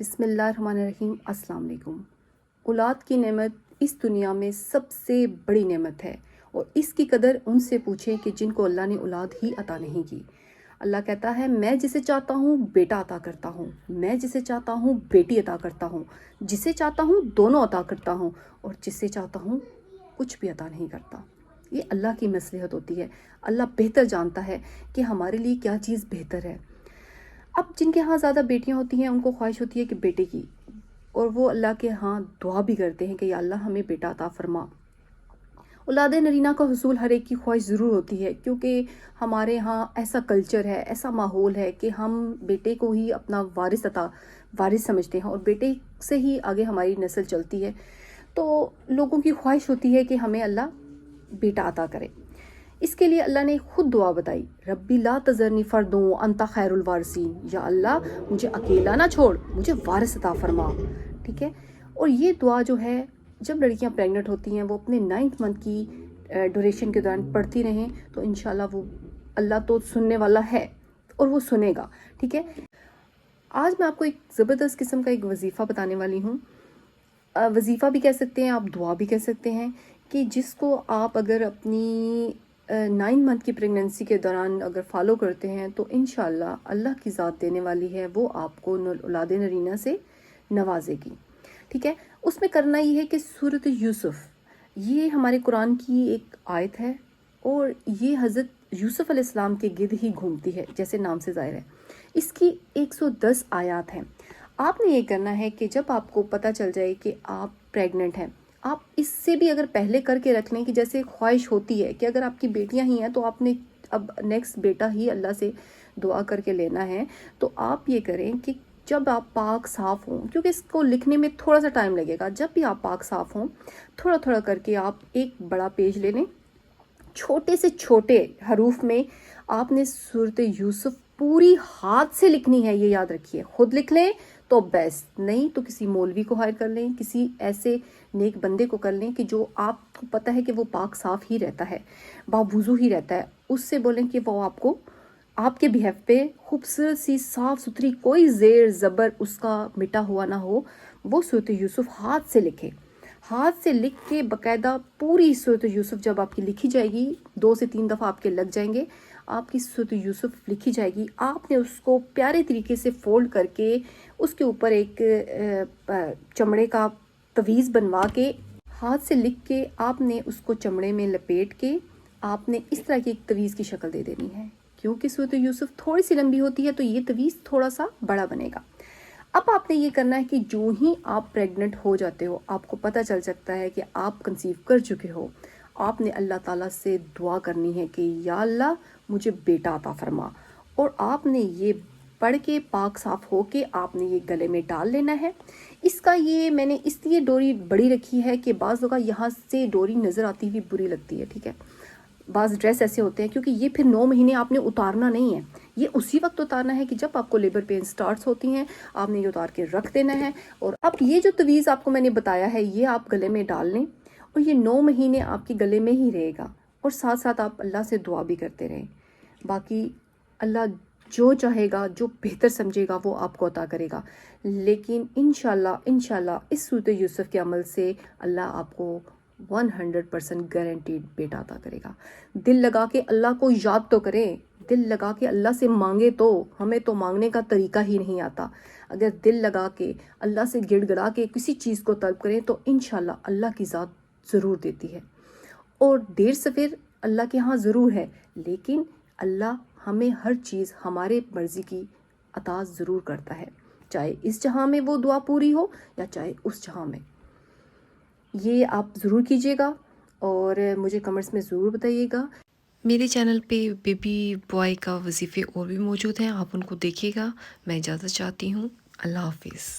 بسم اللہ الرحمن الرحیم۔ السلام علیکم۔ اولاد کی نعمت اس دنیا میں سب سے بڑی نعمت ہے، اور اس کی قدر ان سے پوچھیں کہ جن کو اللہ نے اولاد ہی عطا نہیں کی۔ اللہ کہتا ہے میں جسے چاہتا ہوں بیٹا عطا کرتا ہوں، میں جسے چاہتا ہوں بیٹی عطا کرتا ہوں، جسے چاہتا ہوں دونوں عطا کرتا ہوں، اور جسے چاہتا ہوں کچھ بھی عطا نہیں کرتا۔ یہ اللہ کی مصلحت ہوتی ہے۔ اللہ بہتر جانتا ہے کہ ہمارے لیے کیا چیز بہتر ہے۔ اب جن کے ہاں زیادہ بیٹیاں ہوتی ہیں ان کو خواہش ہوتی ہے کہ بیٹے کی، اور وہ اللہ کے ہاں دعا بھی کرتے ہیں کہ یا اللہ ہمیں بیٹا عطا فرما۔ اولاد نرینہ کا حصول ہر ایک کی خواہش ضرور ہوتی ہے، کیونکہ ہمارے ہاں ایسا کلچر ہے، ایسا ماحول ہے کہ ہم بیٹے کو ہی اپنا وارث سمجھتے ہیں، اور بیٹے سے ہی آگے ہماری نسل چلتی ہے۔ تو لوگوں کی خواہش ہوتی ہے کہ ہمیں اللہ بیٹا عطا کرے۔ اس کے لیے اللہ نے خود دعا بتائی، ربی لا تذرنی فردوں انت خیر الوارثین، یا اللہ مجھے اکیلا نہ چھوڑ، مجھے وارث عطا فرما۔ ٹھیک ہے، اور یہ دعا جو ہے جب لڑکیاں پریگنٹ ہوتی ہیں وہ اپنے 9th منتھ کی ڈوریشن کے دوران پڑھتی رہیں تو انشاءاللہ وہ اللہ تو سننے والا ہے اور وہ سنے گا۔ ٹھیک ہے، آج میں آپ کو ایک زبردست قسم کا ایک وظیفہ بتانے والی ہوں۔ وظیفہ بھی کہہ سکتے ہیں آپ، دعا بھی کہہ سکتے ہیں، کہ جس کو آپ اگر اپنی 9 منتھ کی پریگننسی کے دوران اگر فالو کرتے ہیں تو انشاءاللہ اللہ کی ذات دینے والی ہے، وہ آپ کو اولاد نرینہ سے نوازے گی۔ ٹھیک ہے، اس میں کرنا یہ ہے کہ سورۃ یوسف، یہ ہمارے قرآن کی ایک آیت ہے، اور یہ حضرت یوسف علیہ السلام کے گرد ہی گھومتی ہے، جیسے نام سے ظاہر ہے۔ اس کی 110 آیات ہیں۔ آپ نے یہ کرنا ہے کہ جب آپ کو پتہ چل جائے کہ آپ پریگننٹ ہیں، آپ اس سے بھی اگر پہلے کر کے رکھ لیں، کہ جیسے خواہش ہوتی ہے کہ اگر آپ کی بیٹیاں ہی ہیں تو آپ نے اب نیکسٹ بیٹا ہی اللہ سے دعا کر کے لینا ہے، تو آپ یہ کریں کہ جب آپ پاک صاف ہوں، کیونکہ اس کو لکھنے میں تھوڑا سا ٹائم لگے گا، جب بھی آپ پاک صاف ہوں تھوڑا تھوڑا کر کے آپ ایک بڑا پیج لے لیں، چھوٹے سے چھوٹے حروف میں آپ نے سورۃ یوسف پوری ہاتھ سے لکھنی ہے۔ یہ یاد رکھیے، خود لکھ لیں تو بیسٹ، نہیں تو کسی مولوی کو ہائر کر لیں، کسی ایسے نیک بندے کو کر لیں کہ جو آپ کو پتہ ہے کہ وہ پاک صاف ہی رہتا ہے، باوضو ہی رہتا ہے، اس سے بولیں کہ وہ آپ کو آپ کے بہیو پہ خوبصورت سی صاف ستھری، کوئی زیر زبر اس کا مٹا ہوا نہ ہو، وہ سورۃ یوسف ہاتھ سے لکھے۔ ہاتھ سے لکھ کے باقاعدہ پوری سورۃ یوسف جب آپ کی لکھی جائے گی، 2 سے 3 دفعہ آپ کے لگ جائیں گے، آپ کی سورۃ یوسف لکھی جائے گی، آپ نے اس کو پیارے طریقے سے فولڈ کر کے اس کے اوپر ایک چمڑے کا تویز بنوا کے ہاتھ سے لکھ کے آپ نے اس کو چمڑے میں لپیٹ کے آپ نے اس طرح کی ایک تویز کی شکل دے دینی ہے۔ کیونکہ سورۃ یوسف تھوڑی سی لمبی ہوتی ہے تو یہ تویز تھوڑا سا بڑا بنے گا۔ اب آپ نے یہ کرنا ہے کہ جو ہی آپ پریگننٹ ہو جاتے ہو، آپ کو پتہ چل سکتا ہے کہ آپ کنسیو کر چکے ہو، آپ نے اللہ تعالیٰ سے دعا کرنی ہے کہ یا اللہ مجھے بیٹا عطا فرما، اور آپ نے یہ پڑھ کے پاک صاف ہو کے آپ نے یہ گلے میں ڈال لینا ہے۔ اس کا یہ میں نے اس لیے ڈوری بڑی رکھی ہے کہ بعض لوگ یہاں سے ڈوری نظر آتی ہوئی بری لگتی ہے۔ ٹھیک ہے، بعض ڈریس ایسے ہوتے ہیں، کیونکہ یہ پھر 9 مہینے آپ نے اتارنا نہیں ہے، یہ اسی وقت اتارنا ہے کہ جب آپ کو لیبر پین سٹارٹس ہوتی ہیں، آپ نے یہ اتار کے رکھ دینا ہے۔ اور اب یہ جو تویز آپ کو میں نے بتایا ہے یہ آپ گلے میں ڈال لیں، اور یہ 9 مہینے آپ کے گلے میں ہی رہے گا، اور ساتھ ساتھ آپ اللہ سے دعا بھی کرتے رہیں۔ باقی اللہ جو چاہے گا، جو بہتر سمجھے گا وہ آپ کو عطا کرے گا، لیکن انشاءاللہ اس سورۃ یوسف کے عمل سے اللہ آپ کو 100% گارنٹیڈ بیٹا عطا کرے گا۔ دل لگا کے اللہ کو یاد تو کریں، دل لگا کے اللہ سے مانگے، تو ہمیں تو مانگنے کا طریقہ ہی نہیں آتا۔ اگر دل لگا کے اللہ سے گڑ گڑا کے کسی چیز کو طلب کریں تو انشاءاللہ اللہ کی ذات ضرور دیتی ہے، اور دیر سفر اللہ کے ہاں ضرور ہے، لیکن اللہ ہمیں ہر چیز ہمارے مرضی کی عطا ضرور کرتا ہے، چاہے اس جہاں میں وہ دعا پوری ہو یا چاہے اس جہاں میں۔ یہ آپ ضرور کیجیے گا، اور مجھے کمنٹس میں ضرور بتائیے گا۔ میرے چینل پہ بیبی بوائے کا وظیفے اور بھی موجود ہیں، آپ ان کو دیکھیے گا۔ میں اجازت چاہتی ہوں، اللہ حافظ۔